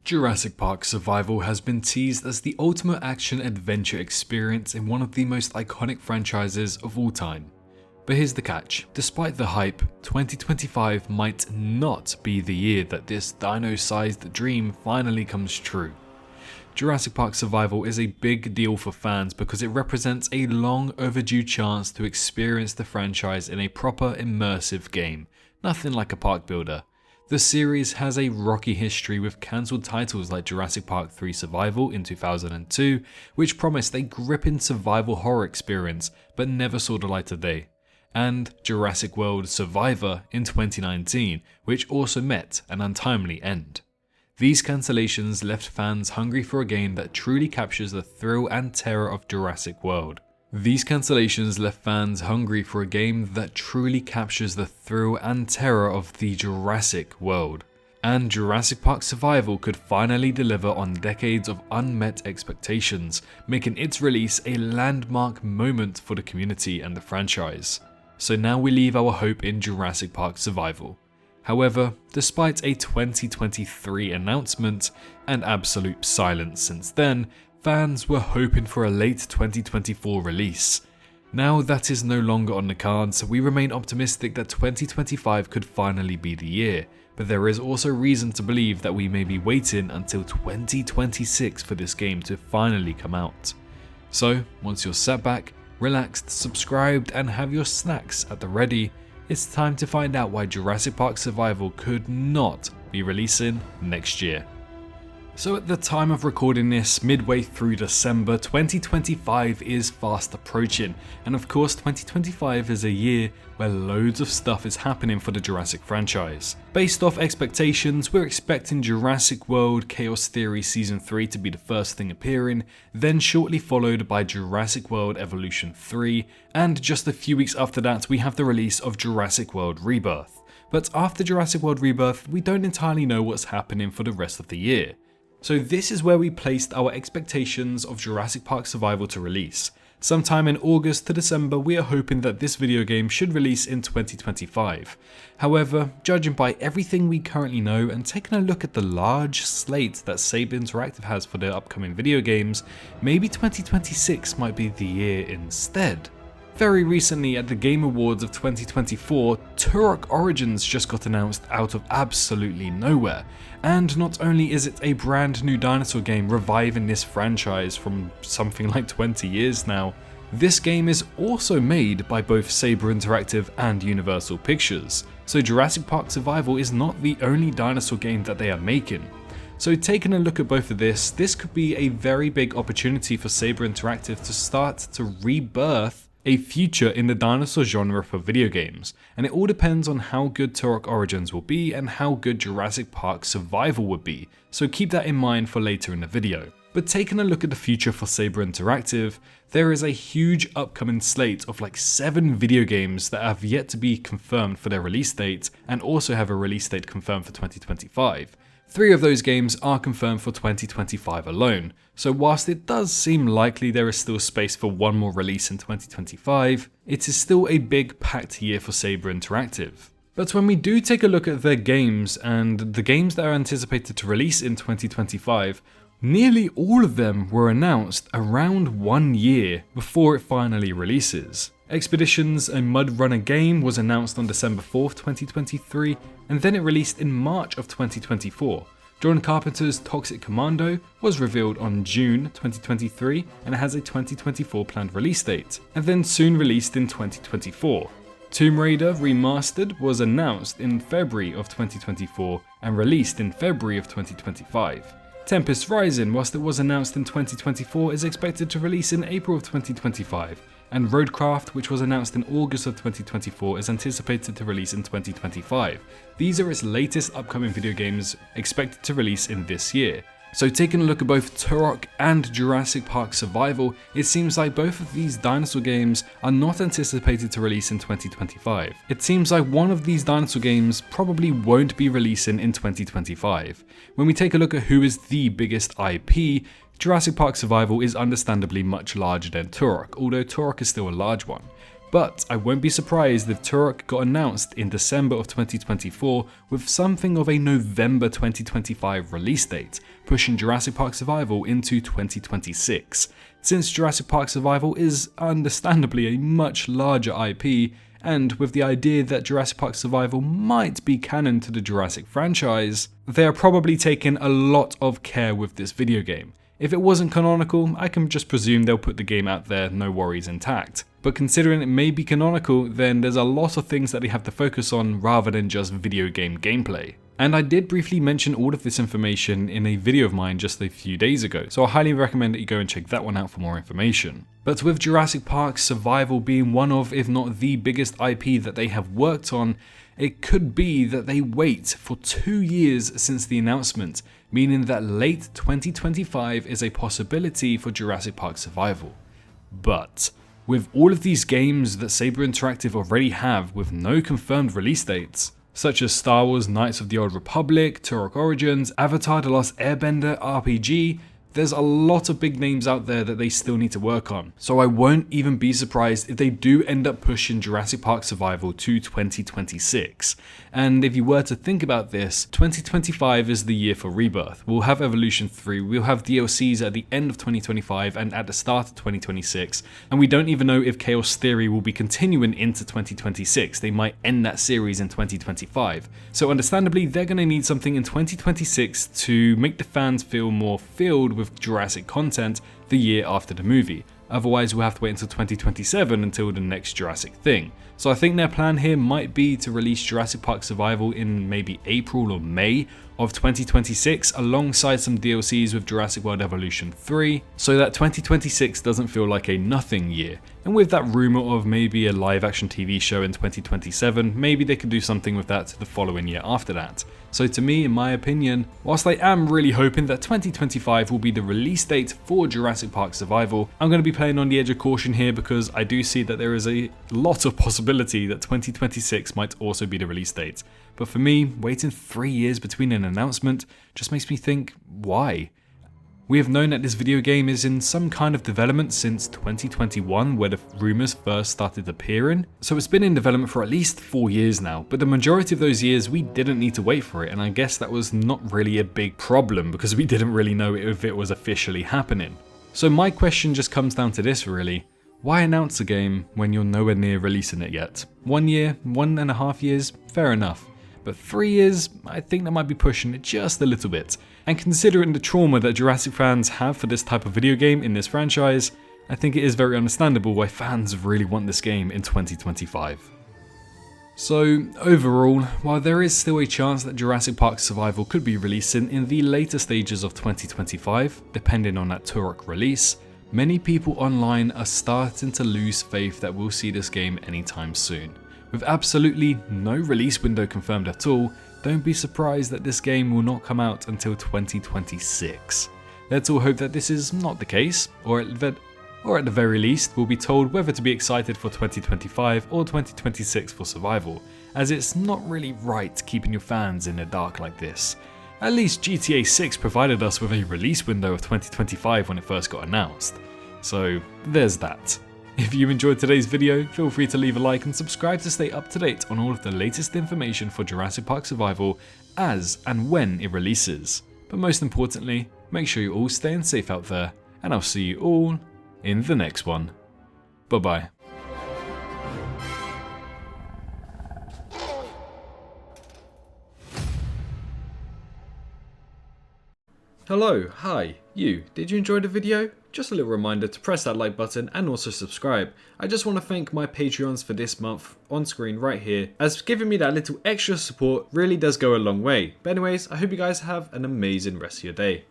Jurassic Park Survival has been teased as the ultimate action-adventure experience in one of the most iconic franchises of all time. But here's the catch: despite the hype, 2025 might not be the year that this dino-sized dream finally comes true. Jurassic Park Survival is a big deal for fans because it represents a long overdue chance to experience the franchise in a proper immersive game, nothing like a park builder. The series has a rocky history with cancelled titles like Jurassic Park 3 Survival in 2002, which promised a gripping survival horror experience but never saw the light of day, and Jurassic World Survivor in 2019, which also met an untimely end. These cancellations left fans hungry for a game that truly captures the thrill and terror of Jurassic World. And Jurassic Park Survival could finally deliver on decades of unmet expectations, making its release a landmark moment for the community and the franchise. So now we leave our hope in Jurassic Park Survival. However, despite a 2023 announcement and absolute silence since then, fans were hoping for a late 2024 release. Now that is no longer on the cards, we remain optimistic that 2025 could finally be the year, but there is also reason to believe that we may be waiting until 2026 for this game to finally come out. So, once you're sat back, relaxed, subscribed, and have your snacks at the ready, it's time to find out why Jurassic Park Survival could not be releasing next year. So at the time of recording this, midway through December, 2025 is fast approaching, and of course 2025 is a year where loads of stuff is happening for the Jurassic franchise. Based off expectations, we're expecting Jurassic World Chaos Theory Season 3 to be the first thing appearing, then shortly followed by Jurassic World Evolution 3, and just a few weeks after that we have the release of Jurassic World Rebirth. But after Jurassic World Rebirth, we don't entirely know what's happening for the rest of the year. So this is where we placed our expectations of Jurassic Park Survival to release. Sometime in August to December, we are hoping that this video game should release in 2025. However, judging by everything we currently know and taking a look at the large slate that Saber Interactive has for their upcoming video games, maybe 2026 might be the year instead. Very recently at the Game Awards of 2024, Turok Origins just got announced out of absolutely nowhere. And not only is it a brand new dinosaur game reviving this franchise from something like 20 years now, this game is also made by both Saber Interactive and Universal Pictures. So Jurassic Park Survival is not the only dinosaur game that they are making. So taking a look at both of this could be a very big opportunity for Saber Interactive to start to rebirth a future in the dinosaur genre for video games, and it all depends on how good Turok Origins will be and how good Jurassic Park Survival would be, so keep that in mind for later in the video. But taking a look at the future for Saber Interactive, there is a huge upcoming slate of like 7 video games that have yet to be confirmed for their release date and also have a release date confirmed for 2025. 3 of those games are confirmed for 2025 alone, so whilst it does seem likely there is still space for one more release in 2025, it is still a big packed year for Saber Interactive. But when we do take a look at their games and the games that are anticipated to release in 2025, nearly all of them were announced around 1 year before it finally releases. Expeditions, a Mud Runner game, was announced on December 4th, 2023, and then it released in March of 2024. John Carpenter's Toxic Commando was revealed on June 2023 and it has a 2024 planned release date, and then soon released in 2024. Tomb Raider Remastered was announced in February of 2024 and released in February of 2025. Tempest Rising, whilst it was announced in 2024, is expected to release in April of 2025, and Roadcraft, which was announced in August of 2024, is anticipated to release in 2025. These are its latest upcoming video games expected to release in this year. So taking a look at both Turok and Jurassic Park Survival, it seems like both of these dinosaur games are not anticipated to release in 2025. It seems like one of these dinosaur games probably won't be releasing in 2025. When we take a look at who is the biggest IP, Jurassic Park Survival is understandably much larger than Turok, although Turok is still a large one. But I won't be surprised if Turok got announced in December of 2024 with something of a November 2025 release date, pushing Jurassic Park Survival into 2026. Since Jurassic Park Survival is understandably a much larger IP, and with the idea that Jurassic Park Survival might be canon to the Jurassic franchise, they are probably taking a lot of care with this video game. If it wasn't canonical, I can just presume they'll put the game out there, no worries, intact. But considering it may be canonical, then there's a lot of things that they have to focus on rather than just video game gameplay. And I did briefly mention all of this information in a video of mine just a few days ago, so I highly recommend that you go and check that one out for more information. But with Jurassic Park Survival being one of, if not the biggest IP that they have worked on, it could be that they wait for 2 years since the announcement, meaning that late 2025 is a possibility for Jurassic Park Survival. But with all of these games that Saber Interactive already have with no confirmed release dates, such as Star Wars Knights of the Old Republic, Turok Origins, Avatar The Last Airbender RPG, there's a lot of big names out there that they still need to work on. So I won't even be surprised if they do end up pushing Jurassic Park Survival to 2026. And if you were to think about this, 2025 is the year for Rebirth. We'll have Evolution 3, we'll have DLCs at the end of 2025 and at the start of 2026. And we don't even know if Chaos Theory will be continuing into 2026. They might end that series in 2025. So understandably, they're going to need something in 2026 to make the fans feel more filled with Jurassic content the year after the movie. Otherwise, we'll have to wait until 2027 until the next Jurassic thing. So I think their plan here might be to release Jurassic Park Survival in maybe April or May of 2026 alongside some DLCs with Jurassic World Evolution 3, so that 2026 doesn't feel like a nothing year. And with that rumour of maybe a live action TV show in 2027, maybe they could do something with that the following year after that. So to me, in my opinion, whilst I am really hoping that 2025 will be the release date for Jurassic Park Survival, I'm going to be playing on the edge of caution here because I do see that there is a lot of possibility that 2026 might also be the release date. But for me, waiting 3 years between an announcement just makes me think, why? We have known that this video game is in some kind of development since 2021, where the rumours first started appearing. So it's been in development for at least 4 years now, but the majority of those years we didn't need to wait for it, and I guess that was not really a big problem because we didn't really know if it was officially happening. So my question just comes down to this really. Why announce a game when you're nowhere near releasing it yet? 1 year, 1.5 years, fair enough. But 3 years, I think that might be pushing it just a little bit. And considering the trauma that Jurassic fans have for this type of video game in this franchise, I think it is very understandable why fans really want this game in 2025. So overall, while there is still a chance that Jurassic Park Survival could be releasing in the later stages of 2025, depending on that Turok release, many people online are starting to lose faith that we'll see this game anytime soon. With absolutely no release window confirmed at all, don't be surprised that this game will not come out until 2026. Let's all hope that this is not the case, or at the very least, we'll be told whether to be excited for 2025 or 2026 for Survival, as it's not really right keeping your fans in the dark like this. At least GTA 6 provided us with a release window of 2025 when it first got announced. So there's that. If you enjoyed today's video, feel free to leave a like and subscribe to stay up to date on all of the latest information for Jurassic Park Survival as and when it releases. But most importantly, make sure you're all staying safe out there, and I'll see you all in the next one. Bye bye. Hello, hi, you. Did you enjoy the video? Just a little reminder to press that like button and also subscribe. I just want to thank my Patreons for this month on screen right here, as giving me that little extra support really does go a long way. But anyways, I hope you guys have an amazing rest of your day.